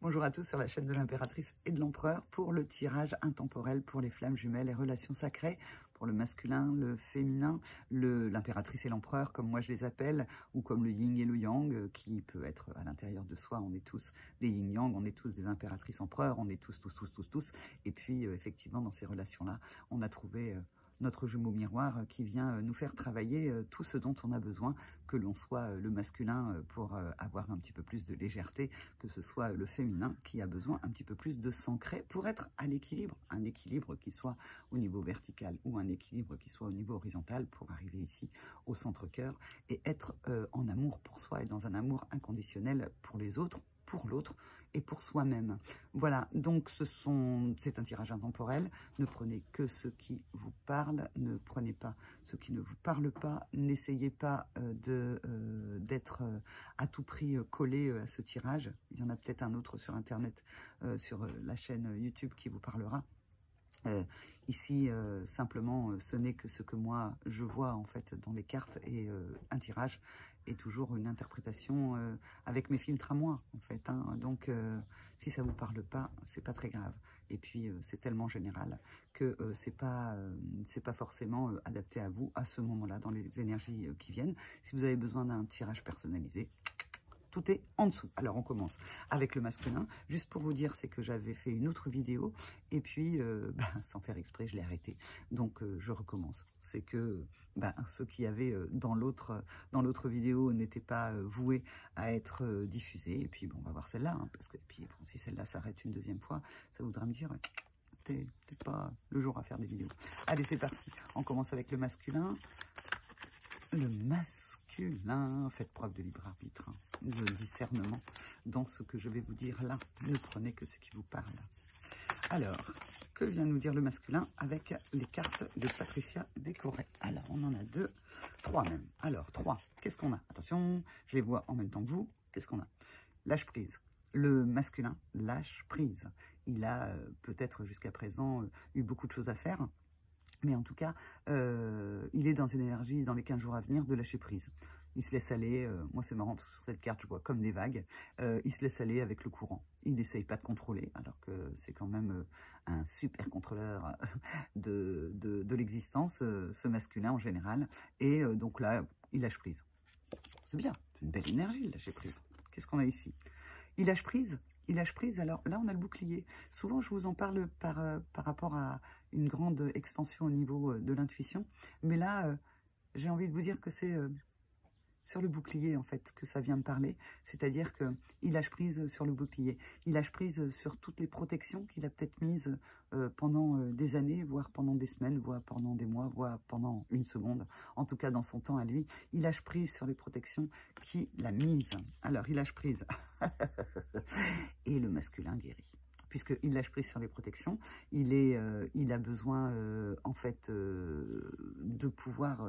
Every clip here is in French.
Bonjour à tous sur la chaîne de l'impératrice et de l'empereur pour le tirage intemporel pour les flammes jumelles et relations sacrées, pour le masculin, le féminin, l'impératrice et l'empereur comme moi je les appelle, ou comme le yin et le yang qui peut être à l'intérieur de soi. On est tous des yin-yang, on est tous des impératrices empereurs, on est tous. Et puis effectivement dans ces relations-là, on a trouvé notre jumeau miroir qui vient nous faire travailler tout ce dont on a besoin, que l'on soit le masculin pour avoir un petit peu plus de légèreté, que ce soit le féminin qui a besoin un petit peu plus de s'ancrer pour être à l'équilibre, un équilibre qui soit au niveau vertical ou un équilibre qui soit au niveau horizontal pour arriver ici au centre-cœur et être en amour pour soi et dans un amour inconditionnel pour les autres, pour l'autre et pour soi-même. Voilà, donc c'est un tirage intemporel. Ne prenez que ce qui vous parle, ne prenez pas ce qui ne vous parle pas. N'essayez pas d'être à tout prix collé à ce tirage. Il y en a peut-être un autre sur Internet, sur la chaîne YouTube qui vous parlera. Ici, simplement, ce n'est que ce que moi je vois en fait dans les cartes et un tirage est toujours une interprétation avec mes filtres à moi en fait. Hein. Donc, si ça vous parle pas, c'est pas très grave. Et puis, c'est tellement général que c'est pas forcément adapté à vous à ce moment-là dans les énergies qui viennent. Si vous avez besoin d'un tirage personnalisé, tout est en dessous. Alors, on commence avec le masculin. Juste pour vous dire, c'est que j'avais fait une autre vidéo et puis, sans faire exprès, je l'ai arrêté. Donc, je recommence. C'est que ce qu'il y avait dans l'autre vidéo n'était pas voué à être diffusé. Et puis, bon, on va voir celle-là. Hein, parce que puis, bon, si celle-là s'arrête une deuxième fois, ça voudra me dire... t'es pas le jour à faire des vidéos. Allez, c'est parti. On commence avec le masculin. Le masculin, faites preuve de libre arbitre, hein, de discernement dans ce que je vais vous dire là. Ne prenez que ce qui vous parle. Alors, que vient nous dire le masculin avec les cartes de Patricia Décoré? Alors, on en a 2, 3 même. Alors, 3, qu'est-ce qu'on a? Attention, je les vois en même temps que vous. Qu'est-ce qu'on a? Lâche prise. Le masculin lâche prise. Il a peut-être jusqu'à présent eu beaucoup de choses à faire. Mais en tout cas, il est dans une énergie, dans les 15 jours à venir, de lâcher prise. Il se laisse aller, moi c'est marrant, parce que sur cette carte, je vois comme des vagues. Il se laisse aller avec le courant. Il n'essaye pas de contrôler, alors que c'est quand même un super contrôleur de l'existence, ce masculin en général. Et donc là, il lâche prise. C'est bien, c'est une belle énergie, le lâcher prise. Qu'est-ce qu'on a ici? Il lâche prise. Il lâche prise, alors là on a le bouclier. Souvent je vous en parle par rapport à une grande extension au niveau de l'intuition. Mais là, j'ai envie de vous dire que c'est sur le bouclier en fait que ça vient me parler. C'est-à-dire qu'il lâche prise sur le bouclier. Il lâche prise sur toutes les protections qu'il a peut-être mises pendant des années, voire pendant des semaines, voire pendant des mois, voire pendant une seconde. En tout cas dans son temps à lui. Il lâche prise sur les protections qu'il a mises. Alors il lâche prise. Et le masculin guérit. Puisqu'il lâche prise sur les protections, il a besoin en fait de pouvoir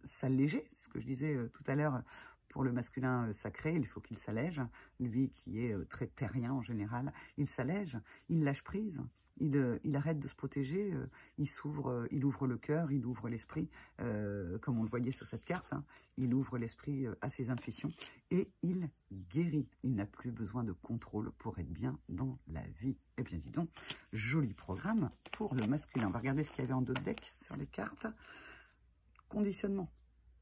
s'alléger. C'est ce que je disais tout à l'heure pour le masculin sacré, il faut qu'il s'allège. Lui qui est très terrien en général, il s'allège, il lâche prise. Il arrête de se protéger, il ouvre le cœur, il ouvre l'esprit, comme on le voyait sur cette carte, hein, il ouvre l'esprit à ses intuitions et il guérit. Il n'a plus besoin de contrôle pour être bien dans la vie. Eh bien dis donc, joli programme pour le masculin. On va regarder ce qu'il y avait en d'autres decks sur les cartes. Conditionnement.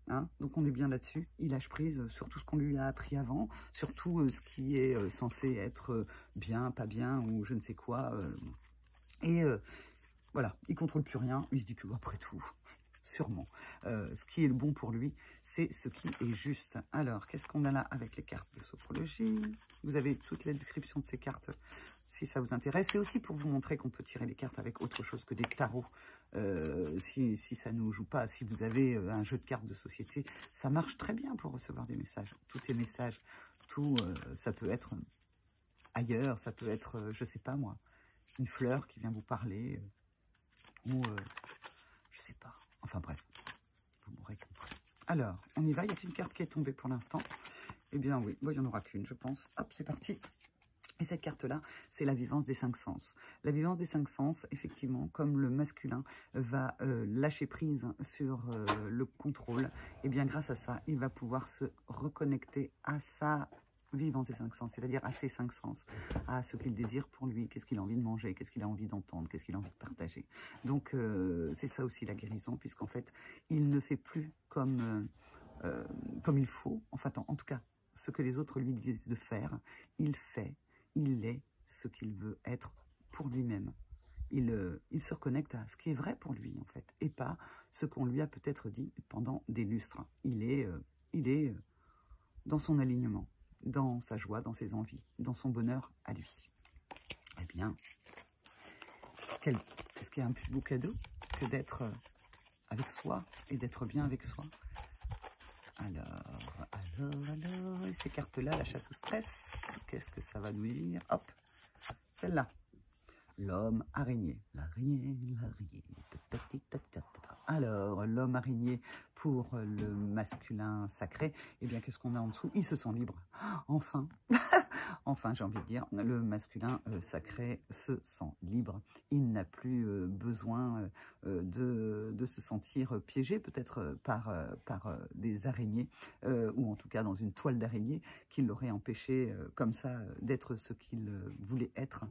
Hein, donc on est bien là-dessus, il lâche prise sur tout ce qu'on lui a appris avant, sur tout ce qui est censé être bien, pas bien ou je ne sais quoi. Et voilà, il contrôle plus rien, il se dit que après tout, sûrement, ce qui est le bon pour lui, c'est ce qui est juste. Alors, qu'est-ce qu'on a là avec les cartes de sophrologie? Vous avez toute la description de ces cartes, si ça vous intéresse. C'est aussi pour vous montrer qu'on peut tirer les cartes avec autre chose que des tarots. Si ça ne nous joue pas, si vous avez un jeu de cartes de société, ça marche très bien pour recevoir des messages. Tous les messages, tout, ça peut être ailleurs, ça peut être, je sais pas moi, une fleur qui vient vous parler, ou je sais pas, enfin bref, vous m'aurez compris. Alors, on y va, il n'y a qu'une carte qui est tombée pour l'instant. Eh bien oui, bon, il n'y en aura qu'une, je pense. Hop, c'est parti. Et cette carte-là, c'est la vivance des 5 sens. La vivance des 5 sens, effectivement, comme le masculin va lâcher prise sur le contrôle, et bien grâce à ça, il va pouvoir se reconnecter à sa vivant ses 5 sens, c'est-à-dire à ses 5 sens, à ce qu'il désire pour lui, qu'est-ce qu'il a envie de manger, qu'est-ce qu'il a envie d'entendre, qu'est-ce qu'il a envie de partager. Donc, c'est ça aussi la guérison, puisqu'en fait, il ne fait plus comme il faut, enfin, en tout cas, ce que les autres lui disent de faire, il fait, il est ce qu'il veut être pour lui-même. Il se reconnecte à ce qui est vrai pour lui, en fait, et pas ce qu'on lui a peut-être dit pendant des lustres. Il est dans son alignement, dans sa joie, dans ses envies, dans son bonheur à lui. Eh bien, qu'est-ce qu'il y a un plus beau cadeau que d'être avec soi et d'être bien avec soi? Alors, et ces cartes-là, la chasse au stress, qu'est-ce que ça va nous dire? Hop, celle-là. L'homme araignée. L'araignée. Alors, l'homme araignée pour le masculin sacré, eh bien, qu'est-ce qu'on a en dessous? Il se sent libre. Enfin, enfin, j'ai envie de dire, le masculin sacré se sent libre. Il n'a plus besoin de se sentir piégé, peut-être par des araignées, ou en tout cas dans une toile d'araignée qui l'aurait empêché comme ça d'être ce qu'il voulait être.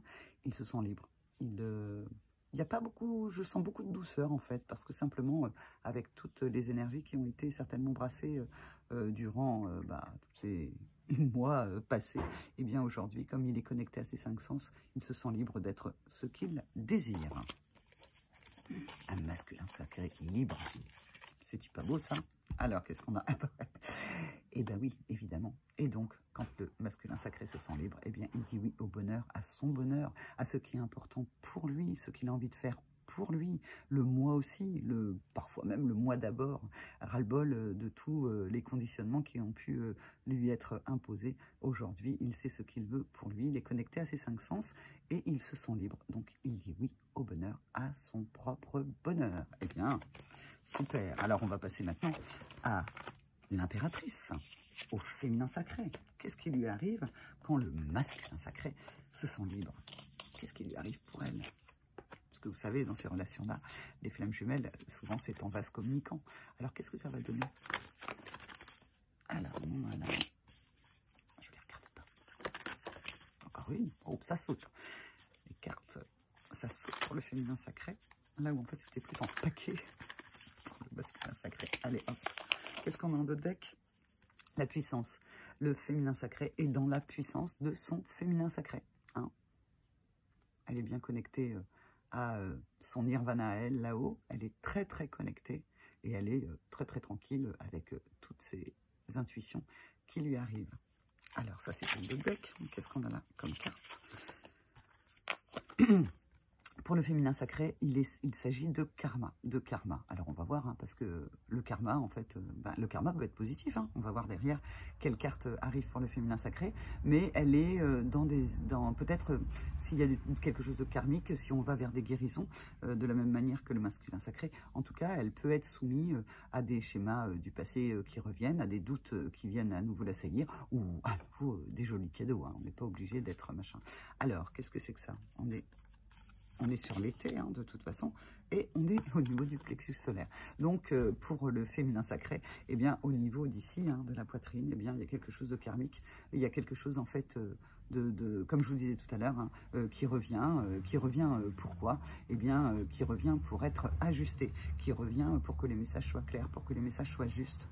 Il se sent libre. Il n'y a pas beaucoup, je sens beaucoup de douceur en fait, parce que simplement, avec toutes les énergies qui ont été certainement brassées durant tous ces mois passés, et bien aujourd'hui, comme il est connecté à ses 5 sens, il se sent libre d'être ce qu'il désire. Un masculin sacré libre. C'est-tu pas beau ça? Alors, qu'est-ce qu'on a après? Eh bien oui, évidemment. Et donc, quand le masculin sacré se sent libre, eh bien, il dit oui au bonheur, à son bonheur, à ce qui est important pour lui, ce qu'il a envie de faire pour lui, le moi aussi, parfois même le moi d'abord, ras-le-bol de tous les conditionnements qui ont pu lui être imposés. Aujourd'hui, il sait ce qu'il veut pour lui, il est connecté à ses 5 sens et il se sent libre. Donc, il dit oui au bonheur, à son propre bonheur. Eh bien, super. Alors, on va passer maintenant à l'impératrice, au féminin sacré. Qu'est-ce qui lui arrive quand le masculin sacré se sent libre? Qu'est-ce qui lui arrive pour elle? Parce que vous savez, dans ces relations-là, les flammes jumelles, souvent c'est en vase communicant. Alors, qu'est-ce que ça va donner? Alors, voilà. Je les regarde pas. Encore une. Oh, ça saute. Les cartes, ça saute pour le féminin sacré. Là où en fait c'était plus en paquet pour le masculin sacré. Allez, hop. Qu'est-ce qu'on a en d'autres deck? La puissance. Le féminin sacré est dans la puissance de son féminin sacré. Hein, elle est bien connectée à son nirvana à elle, là-haut. Elle est très très connectée et elle est très très tranquille avec toutes ces intuitions qui lui arrivent. Alors ça c'est un autre deck. Qu'est-ce qu'on a là comme carte? Pour le féminin sacré, il s'agit de karma, Alors, on va voir, hein, parce que le karma, en fait, le karma peut être positif. Hein. On va voir derrière quelle carte arrive pour le féminin sacré. Mais elle est peut-être, s'il y a quelque chose de karmique, si on va vers des guérisons, de la même manière que le masculin sacré, en tout cas, elle peut être soumise à des schémas du passé qui reviennent, à des doutes qui viennent à nouveau l'assaillir, ou à nouveau des jolis cadeaux. Hein. On n'est pas obligé d'être machin. Alors, qu'est-ce que c'est que ça? On est sur l'été, hein, de toute façon, et on est au niveau du plexus solaire. Donc, pour le féminin sacré, eh bien, au niveau d'ici, hein, de la poitrine, eh bien, il y a quelque chose de karmique. Il y a quelque chose, en fait, comme je vous le disais tout à l'heure, hein, qui revient pourquoi? Eh bien, qui revient pour être ajusté, qui revient pour que les messages soient clairs, pour que les messages soient justes.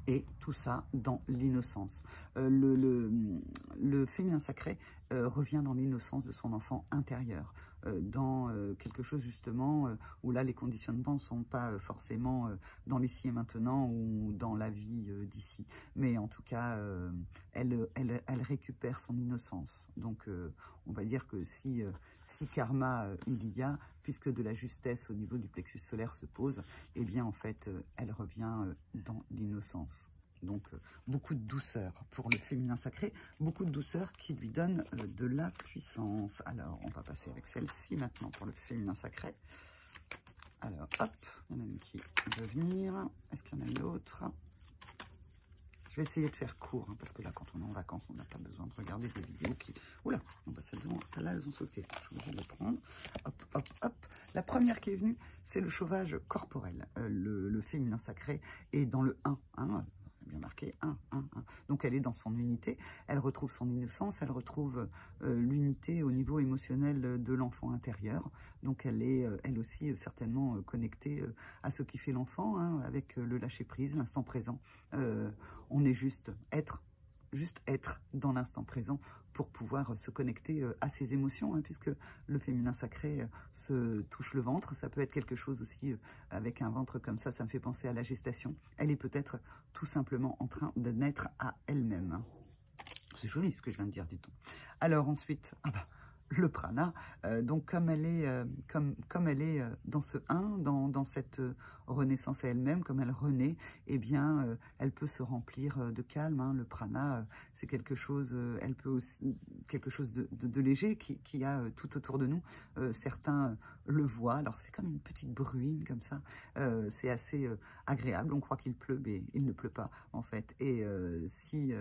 Et tout ça dans l'innocence. Le féminin sacré revient dans l'innocence de son enfant intérieur, dans quelque chose justement où là les conditionnements ne sont pas forcément dans l'ici et maintenant ou dans la vie d'ici. Mais en tout cas, elle récupère son innocence. Donc on va dire que si karma il y a, puisque de la justesse au niveau du plexus solaire se pose, eh bien en fait, elle revient dans l'innocence. Donc, beaucoup de douceur pour le féminin sacré, beaucoup de douceur qui lui donne de la puissance. Alors, on va passer avec celle-ci maintenant pour le féminin sacré. Alors, hop, il y en a une qui veut venir. Est-ce qu'il y en a une autre? Je vais essayer de faire court, hein, parce que là, quand on est en vacances, on n'a pas besoin de regarder des vidéos qui... Oula, celles-là, elles ont sauté. Je suis obligée de les prendre. Hop, hop, hop. La première qui est venue, c'est le sauvage corporel. Le féminin sacré est dans le 1. Hein, bien marqué 1, 1, 1. Donc elle est dans son unité, elle retrouve son innocence, elle retrouve l'unité au niveau émotionnel de l'enfant intérieur. Donc elle est elle aussi certainement connectée à ce qui fait l'enfant, hein, avec le lâcher-prise, l'instant présent. On est juste être dans l'instant présent pour pouvoir se connecter à ses émotions, hein, puisque le féminin sacré se touche le ventre. Ça peut être quelque chose aussi avec un ventre comme ça me fait penser à la gestation. Elle est peut-être tout simplement en train de naître à elle-même. C'est joli ce que je viens de dire, dit-on. Alors ensuite, le prana, donc comme elle est, comme elle est dans ce 1, dans cette renaissance à elle-même, comme elle renaît, eh bien, elle peut se remplir de calme, hein. Le prana, c'est quelque chose, elle peut aussi, quelque chose de léger qui a tout autour de nous. Certains le voient, alors ça fait comme une petite bruine comme ça, c'est assez agréable. On croit qu'il pleut, mais il ne pleut pas en fait. Et si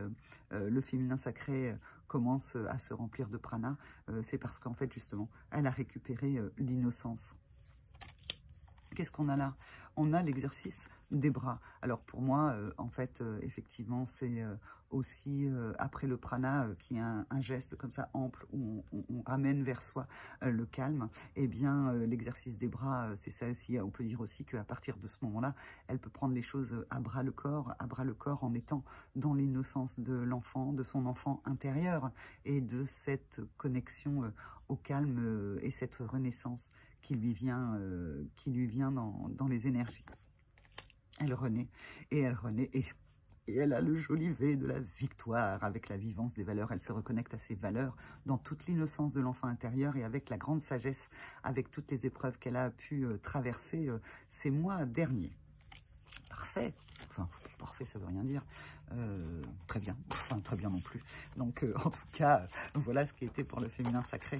le féminin sacré commence à se remplir de prana, c'est parce qu'en fait, justement, elle a récupéré l'innocence. Qu'est-ce qu'on a là? On a l'exercice des bras. Alors pour moi, en fait, effectivement, c'est aussi après le prana, qui est un geste comme ça ample, où on ramène vers soi le calme. Eh bien, l'exercice des bras, c'est ça aussi. On peut dire aussi qu'à partir de ce moment-là, elle peut prendre les choses à bras le corps en étant dans l'innocence de l'enfant, de son enfant intérieur, et de cette connexion au calme et cette renaissance qui lui vient dans les énergies. Elle renaît, et elle renaît, et elle a le joli V de la victoire avec la vivance des valeurs. Elle se reconnecte à ses valeurs dans toute l'innocence de l'enfant intérieur et avec la grande sagesse, avec toutes les épreuves qu'elle a pu traverser ces mois derniers. Parfait. Enfin, parfait, ça veut rien dire. Très bien. Enfin, très bien non plus. Donc, en tout cas, voilà ce qui était pour le féminin sacré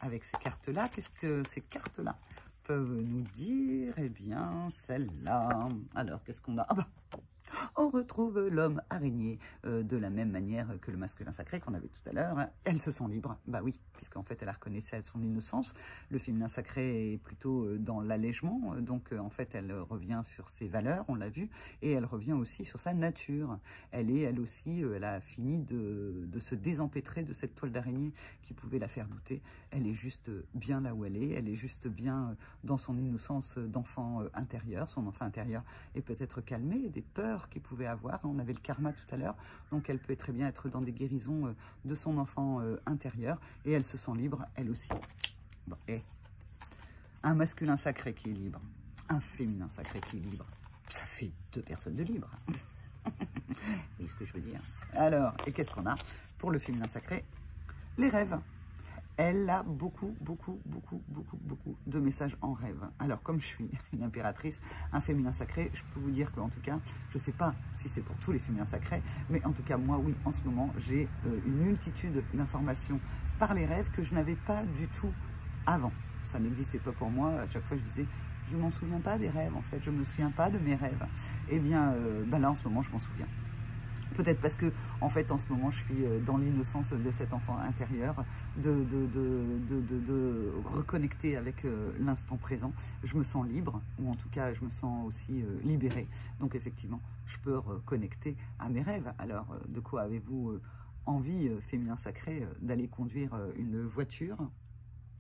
avec ces cartes-là. Qu'est-ce que ces cartes-là peuvent nous dire? Eh bien, celle-là. Alors, qu'est-ce qu'on a? On retrouve l'homme araignée de la même manière que le masculin sacré qu'on avait tout à l'heure. Elle se sent libre, bah oui, puisqu'en fait elle a reconnu son innocence. Le féminin sacré est plutôt dans l'allègement, donc en fait elle revient sur ses valeurs, on l'a vu, et elle revient aussi sur sa nature. Elle aussi, elle a fini de se désempêtrer de cette toile d'araignée qui pouvait la faire douter. Elle est juste bien là où elle est juste bien dans son innocence d'enfant intérieur. Son enfant intérieur est peut-être calmé, des peurs qu'il pouvait avoir. On avait le karma tout à l'heure, donc elle peut très bien être dans des guérisons de son enfant intérieur, et elle se sent libre, elle aussi. Bon, et un masculin sacré qui est libre, un féminin sacré qui est libre, ça fait deux personnes de libre. Vous voyez ce que je veux dire? Alors, et qu'est-ce qu'on a pour le féminin sacré? Les rêves. Elle a beaucoup de messages en rêve. Alors, comme je suis une impératrice, un féminin sacré, je peux vous dire qu'en tout cas, je ne sais pas si c'est pour tous les féminins sacrés, mais en tout cas, moi, oui, en ce moment, j'ai une multitude d'informations par les rêves que je n'avais pas du tout avant. Ça n'existait pas pour moi. À chaque fois, je disais, je ne m'en souviens pas des rêves, en fait. Je ne me souviens pas de mes rêves. Eh bien, là, en ce moment, je m'en souviens. Peut-être parce que, en fait, en ce moment, je suis dans l'innocence de cet enfant intérieur, de reconnecter avec l'instant présent. Je me sens libre, ou en tout cas, je me sens aussi libérée. Donc, effectivement, je peux reconnecter à mes rêves. Alors, de quoi avez-vous envie, féminin sacré, d'aller conduire une voiture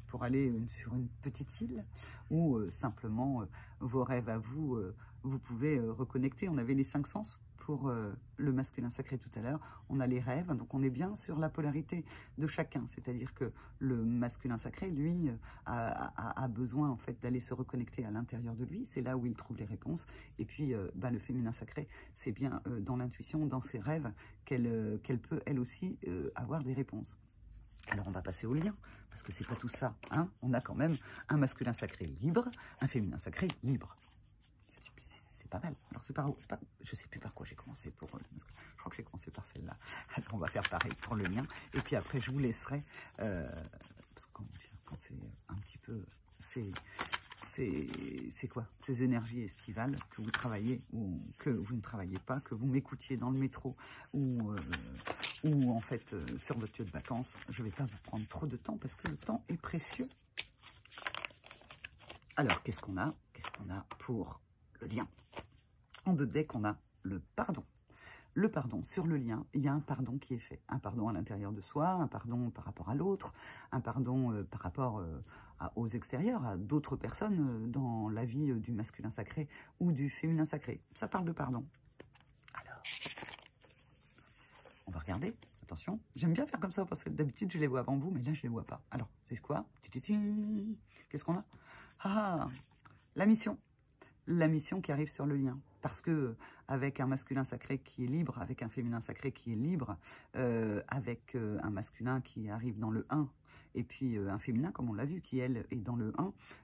pour aller sur une petite île, ou simplement vos rêves à vous, vous pouvez reconnecter. On avait les 5 sens pour le masculin sacré tout à l'heure, on a les rêves, donc on est bien sur la polarité de chacun, c'est-à-dire que le masculin sacré, lui, a besoin en fait d'aller se reconnecter à l'intérieur de lui, c'est là où il trouve les réponses, et puis le féminin sacré, c'est bien dans l'intuition, dans ses rêves, qu'elle peut elle aussi avoir des réponses. Alors on va passer au lien, parce que c'est pas tout ça, hein. On a quand même un masculin sacré libre, un féminin sacré libre. C'est pas mal. Alors c'est pas, je sais plus par quoi j'ai commencé pour je crois que j'ai commencé par celle-là. Alors on va faire pareil pour le lien, et puis après je vous laisserai parce que quand c'est un petit peu c'est quoi ces énergies estivales que vous travaillez ou que vous ne travaillez pas, que vous m'écoutiez dans le métro ou en fait sur votre lieu de vacances. Je ne vais pas vous prendre trop de temps parce que le temps est précieux. Alors qu'est-ce qu'on a? Qu'est-ce qu'on a pour le lien? En 2 decks, on a le pardon. Le pardon, sur le lien, il y a un pardon qui est fait. Un pardon à l'intérieur de soi, un pardon par rapport à l'autre, un pardon par rapport aux extérieurs, à d'autres personnes dans la vie du masculin sacré ou du féminin sacré. Ça parle de pardon. Alors, on va regarder. Attention, j'aime bien faire comme ça parce que d'habitude je les vois avant vous, mais là je les vois pas. Alors, c'est quoi? Qu'est-ce qu'on a? Ah, la mission. La mission qui arrive sur le lien. Parce que avec un masculin sacré qui est libre, avec un féminin sacré qui est libre, avec un masculin qui arrive dans le 1, et puis un féminin, comme on l'a vu, qui, elle, est dans le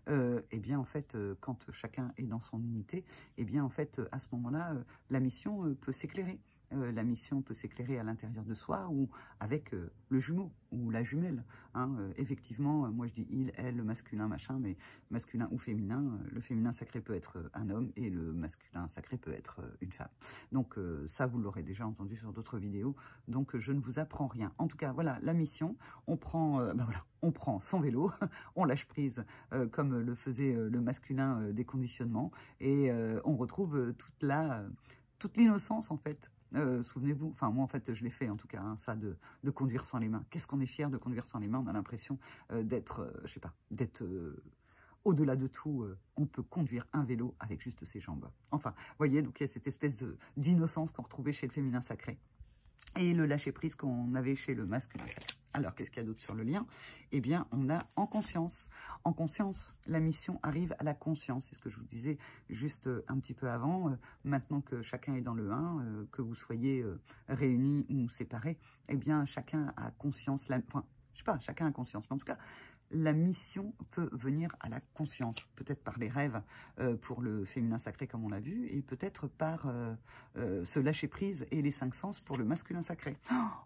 1, eh bien, en fait, quand chacun est dans son unité, eh bien, en fait, à ce moment-là, la mission peut s'éclairer. La mission peut s'éclairer à l'intérieur de soi ou avec le jumeau ou la jumelle. Hein. Effectivement, moi je dis il, elle, le masculin, machin, mais masculin ou féminin, le féminin sacré peut être un homme et le masculin sacré peut être une femme. Donc ça, vous l'aurez déjà entendu sur d'autres vidéos, donc je ne vous apprends rien. En tout cas, voilà, la mission, on prend, voilà, on prend son vélo, on lâche prise comme le faisait le masculin des conditionnements et on retrouve toute l'innocence en fait. Souvenez-vous, enfin moi en fait je l'ai fait en tout cas, hein, ça de conduire sans les mains. Qu'est-ce qu'on est fier de conduire sans les mains? On a l'impression d'être, je sais pas, d'être au-delà de tout. On peut conduire un vélo avec juste ses jambes. Enfin, vous voyez, donc il y a cette espèce d'innocence qu'on retrouvait chez le féminin sacré et le lâcher-prise qu'on avait chez le masculin sacré. Alors, qu'est-ce qu'il y a d'autre sur le lien? Eh bien, on a en conscience. En conscience, la mission arrive à la conscience. C'est ce que je vous disais juste un petit peu avant. Maintenant que chacun est dans le 1, que vous soyez réunis ou séparés, eh bien, chacun a conscience. Enfin, je sais pas, chacun a conscience. Mais en tout cas, la mission peut venir à la conscience, peut-être par les rêves pour le féminin sacré comme on l'a vu, et peut-être par ce lâcher-prise et les 5 sens pour le masculin sacré.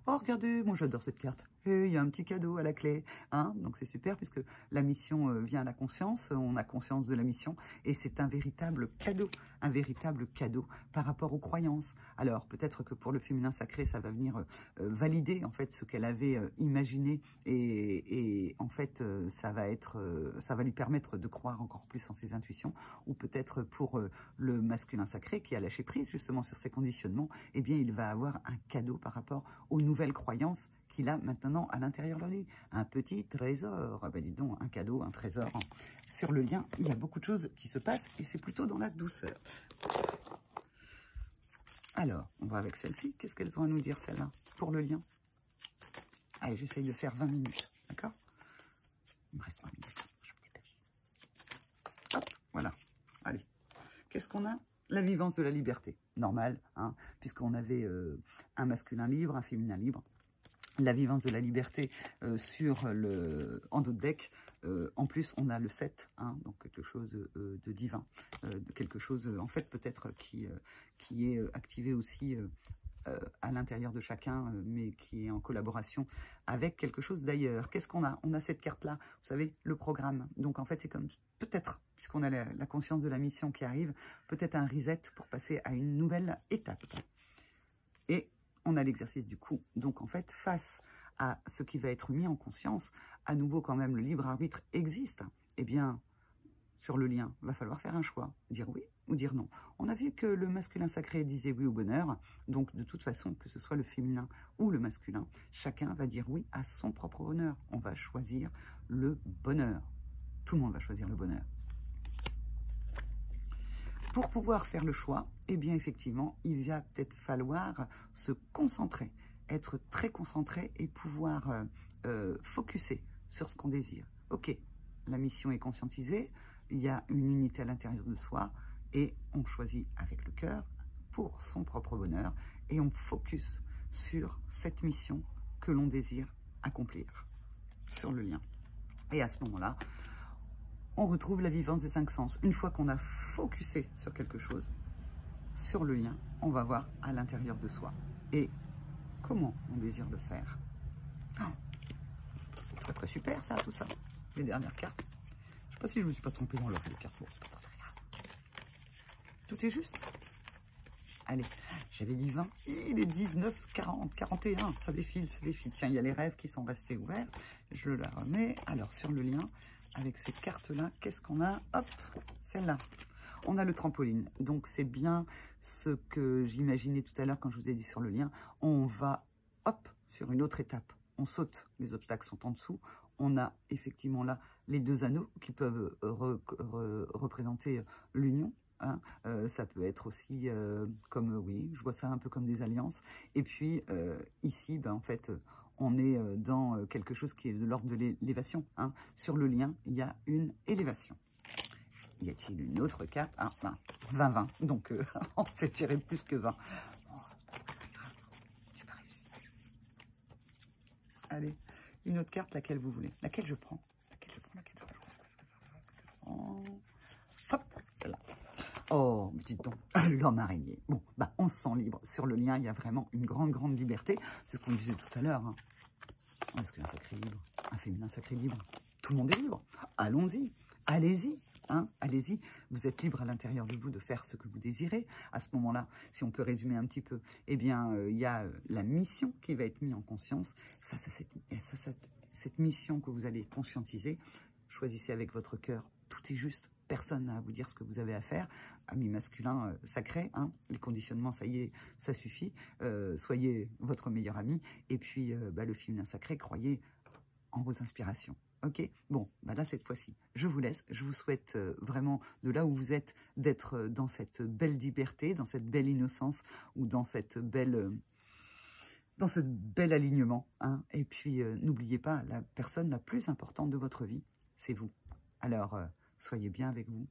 Oh, regardez, moi j'adore cette carte. Et il y a un petit cadeau à la clé, hein, donc c'est super puisque la mission vient à la conscience, on a conscience de la mission, et c'est un véritable cadeau par rapport aux croyances. Alors peut-être que pour le féminin sacré, ça va venir valider en fait ce qu'elle avait imaginé, et en fait ça va lui permettre de croire encore plus en ses intuitions, ou peut-être pour le masculin sacré qui a lâché prise justement sur ses conditionnements, eh bien il va avoir un cadeau par rapport aux nouvelles croyances qu'il a maintenant à l'intérieur de lui. Un petit trésor. Ah ben dis donc, un cadeau, un trésor. Sur le lien, il y a beaucoup de choses qui se passent et c'est plutôt dans la douceur. Alors, on va avec celle-ci. Qu'est-ce qu'elles ont à nous dire, celle-là, pour le lien? Allez, j'essaye de faire 20 minutes, d'accord? Il me reste 3 minutes, je me dépêche. Hop, voilà. Allez. Qu'est-ce qu'on a? La vivance de la liberté. Normal, hein, puisqu'on avait un masculin libre, un féminin libre. La vivance de la liberté en dos de deck. En plus, on a le 7, hein, donc quelque chose de divin. Quelque chose, en fait, peut-être qui est activé aussi à l'intérieur de chacun, mais qui est en collaboration avec quelque chose d'ailleurs. Qu'est-ce qu'on a? On a cette carte-là, vous savez, le programme. Donc, en fait, c'est comme peut-être, puisqu'on a la conscience de la mission qui arrive, peut-être un reset pour passer à une nouvelle étape. Et on a l'exercice du coup. Donc, en fait, face à ce qui va être mis en conscience, à nouveau, quand même, le libre arbitre existe. Eh bien, sur le lien, va falloir faire un choix. Dire oui ou dire non. On a vu que le masculin sacré disait oui au bonheur. Donc, de toute façon, que ce soit le féminin ou le masculin, chacun va dire oui à son propre bonheur. On va choisir le bonheur. Tout le monde va choisir le bonheur. Pour pouvoir faire le choix, eh bien effectivement, il va peut-être falloir se concentrer, être très concentré et pouvoir focuser sur ce qu'on désire. Ok, la mission est conscientisée, il y a une unité à l'intérieur de soi et on choisit avec le cœur pour son propre bonheur et on focus sur cette mission que l'on désire accomplir sur le lien. Et à ce moment-là, on retrouve la vivance des 5 sens. Une fois qu'on a focusé sur quelque chose, sur le lien, on va voir à l'intérieur de soi. Et comment on désire le faire. Oh, c'est très très super ça, tout ça. Les dernières cartes. Je ne sais pas si je ne me suis pas trompée dans l'ordre des cartes. Bon, c'est pas très grave. Tout est juste. Allez, j'avais dit 20. Il est 19, 40, 41. Ça défile, ça défile. Tiens, il y a les rêves qui sont restés ouverts. Je la remets. Alors, sur le lien, avec ces cartes-là, qu'est-ce qu'on a? Hop, celle-là. On a le trampoline. Donc, c'est bien ce que j'imaginais tout à l'heure quand je vous ai dit sur le lien. On va, hop, sur une autre étape. On saute. Les obstacles sont en dessous. On a effectivement là les deux anneaux qui peuvent représenter l'union. Hein. Ça peut être aussi comme, oui, je vois ça un peu comme des alliances. Et puis, ici, ben, en fait, on est dans quelque chose qui est de l'ordre de l'élévation. Hein. Sur le lien, il y a une élévation. Y a-t-il une autre carte? Ah, ben, 20-20. Donc, en fait, j'irai plus que 20. Oh, c'est pas très grave. J'ai pas réussi. Allez, une autre carte, laquelle vous voulez? Laquelle je prends? Laquelle je prends? Hop, celle-là. Oh, dites donc, l'homme araignée. Bon, bah, on se sent libre. Sur le lien, il y a vraiment une grande liberté. C'est ce qu'on disait tout à l'heure. Hein. Est-ce qu'un sacré libre, un féminin sacré libre? Tout le monde est libre. Allons-y, allez-y. Hein, allez-y, vous êtes libre à l'intérieur de vous de faire ce que vous désirez. À ce moment-là, si on peut résumer un petit peu, eh bien, il y a la mission qui va être mise en conscience. Face à cette mission que vous allez conscientiser, choisissez avec votre cœur. Tout est juste. Personne n'a à vous dire ce que vous avez à faire. Ami masculin sacré, hein, les conditionnements, ça y est, ça suffit. Soyez votre meilleur ami. Et puis, bah, le féminin sacré, croyez en vos inspirations. Ok, bon, bah là, cette fois-ci, je vous laisse. Je vous souhaite vraiment, de là où vous êtes, d'être dans cette belle liberté, dans cette belle innocence, ou dans cette belle... dans ce bel alignement. Hein. Et puis, n'oubliez pas, la personne la plus importante de votre vie, c'est vous. Alors, soyez bien avec vous,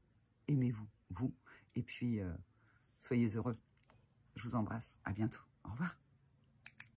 aimez-vous, vous, et puis, soyez heureux. Je vous embrasse, à bientôt, au revoir.